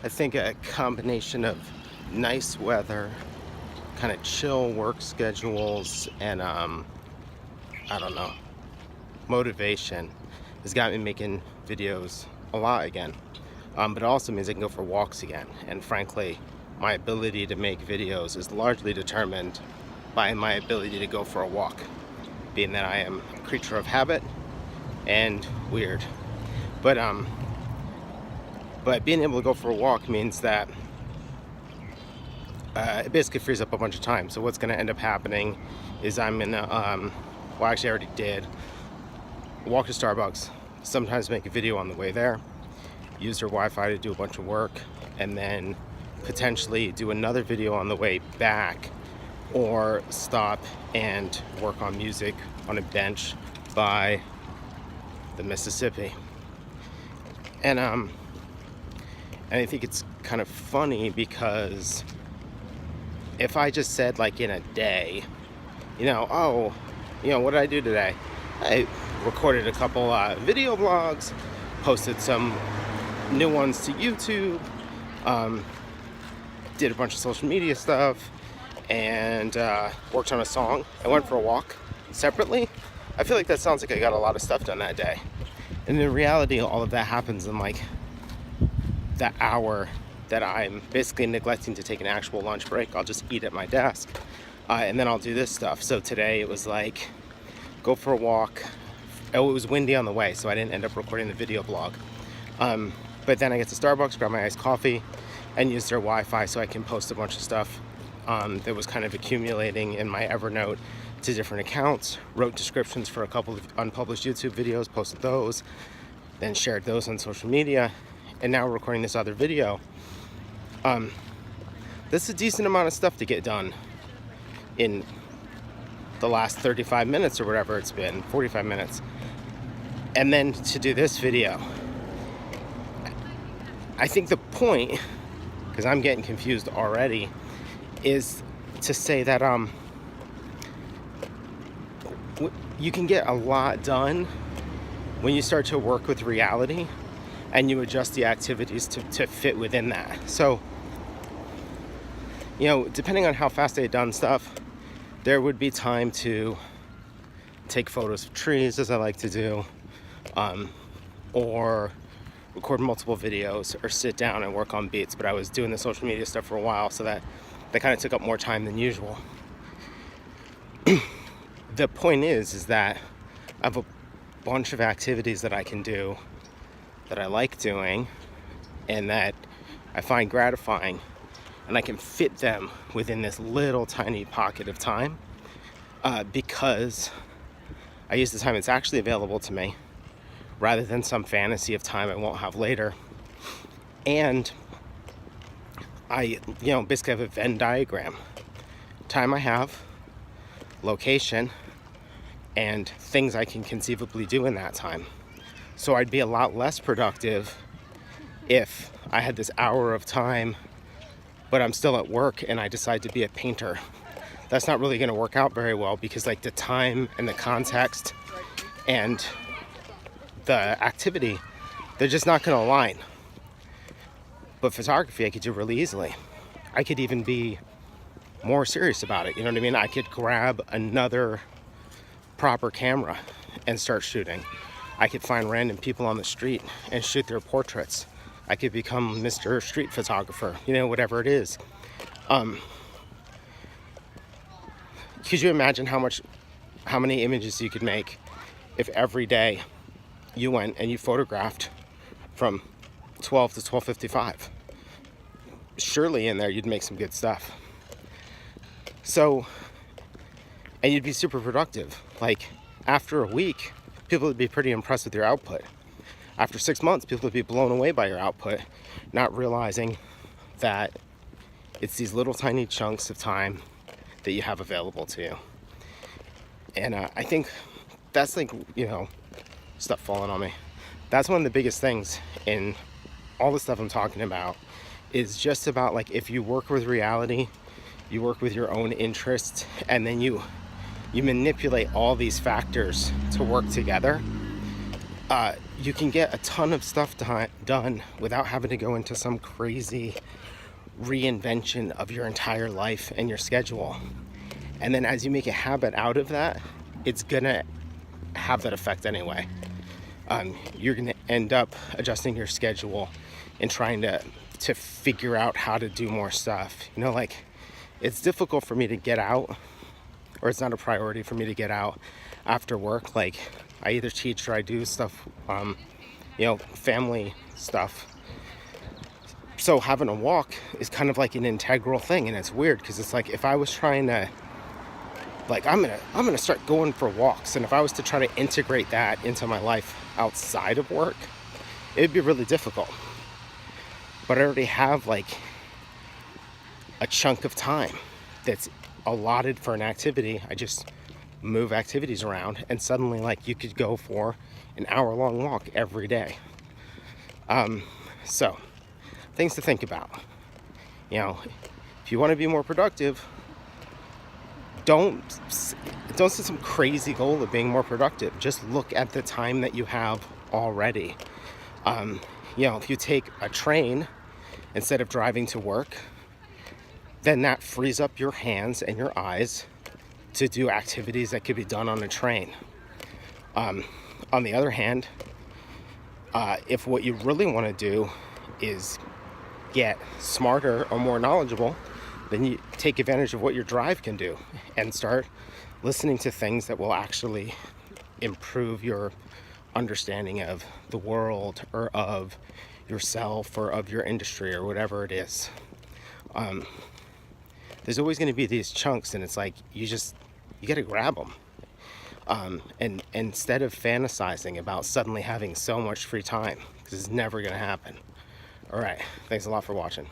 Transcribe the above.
I think a combination of nice weather, kind of chill work schedules, and I don't know, motivation has got me making videos a lot again. But it also means I can go for walks again. And frankly, my ability to make videos is largely determined by my ability to go for a walk, being that I am a creature of habit and weird. But but being able to go for a walk means that it basically frees up a bunch of time. So what's going to end up happening is I'm gonna, well, actually I already did, walk to Starbucks, sometimes make a video on the way there, use their Wi-Fi to do a bunch of work, and then potentially do another video on the way back, or stop and work on music on a bench by the Mississippi. And I think it's kind of funny because if I just said, like, in a day, what did I do today? I recorded a couple video blogs, posted some new ones to YouTube, did a bunch of social media stuff, and worked on a song. I went for a walk separately. I feel like that sounds like I got a lot of stuff done that day. And in reality, all of that happens in like that hour that I'm basically neglecting to take an actual lunch break. I'll just eat at my desk, and then I'll do this stuff. So today it was like, go for a walk. Oh, it was windy on the way, so I didn't end up recording the video blog. But then I get to Starbucks, grab my iced coffee, and use their Wi-Fi so I can post a bunch of stuff that was kind of accumulating in my Evernote to different accounts. Wrote descriptions for a couple of unpublished YouTube videos, posted those, then shared those on social media, and now we're recording this other video. That's a decent amount of stuff to get done in the last 35 minutes or whatever it's been, 45 minutes. And then to do this video, I think the point, because I'm getting confused already, is to say that you can get a lot done when you start to work with reality and you adjust the activities to fit within that. So, depending on how fast I had done stuff, there would be time to take photos of trees, as I like to do, or record multiple videos, or sit down and work on beats. But I was doing the social media stuff for a while, so that kind of took up more time than usual. The point is that I have a bunch of activities that I can do that I like doing and that I find gratifying, and I can fit them within this little tiny pocket of time, because I use the time that's actually available to me rather than some fantasy of time I won't have later. And I basically have a Venn diagram: time I have, location, and things I can conceivably do in that time. So I'd be a lot less productive if I had this hour of time, but I'm still at work and I decide to be a painter. That's not really going to work out very well, because like the time and the context and the activity, they're just not going to align. But photography, I could do really easily. I could even be more serious about it. You know what I mean? I could grab another proper camera and start shooting. I could find random people on the street and shoot their portraits. I could become Mr. Street Photographer, whatever it is. Could you imagine how many images you could make if every day you went and you photographed from 12 to 12:55? Surely in there you'd make some good stuff. So, and you'd be super productive. Like, after a week, people would be pretty impressed with your output. After 6 months, people would be blown away by your output, not realizing that it's these little tiny chunks of time that you have available to you. And I think that's like, stuff falling on me. That's one of the biggest things in all the stuff I'm talking about, is just about, like, if you work with reality, you work with your own interests, and then you manipulate all these factors to work together, you can get a ton of stuff done without having to go into some crazy reinvention of your entire life and your schedule. And then as you make a habit out of that, it's gonna have that effect anyway. You're gonna end up adjusting your schedule and trying to figure out how to do more stuff. You know, like, it's difficult for me to get out, or it's not a priority for me to get out after work. Like, I either teach or I do stuff, family stuff. So having a walk is kind of like an integral thing, and it's weird because it's like if I was trying to, like, I'm gonna start going for walks, and if I was to try to integrate that into my life outside of work, it'd be really difficult. But I already have like a chunk of time that's allotted for an activity. I just move activities around, and suddenly, like, you could go for an hour-long walk every day. So things to think about. You know, if you want to be more productive, don't set some crazy goal of being more productive. Just look at the time that you have already. If you take a train instead of driving to work, then that frees up your hands and your eyes to do activities that could be done on a train. On the other hand, if what you really want to do is get smarter or more knowledgeable, then you take advantage of what your drive can do and start listening to things that will actually improve your understanding of the world or of yourself or of your industry or whatever it is. There's always going to be these chunks, and it's like you got to grab them. And instead of fantasizing about suddenly having so much free time, because it's never going to happen. All right, thanks a lot for watching.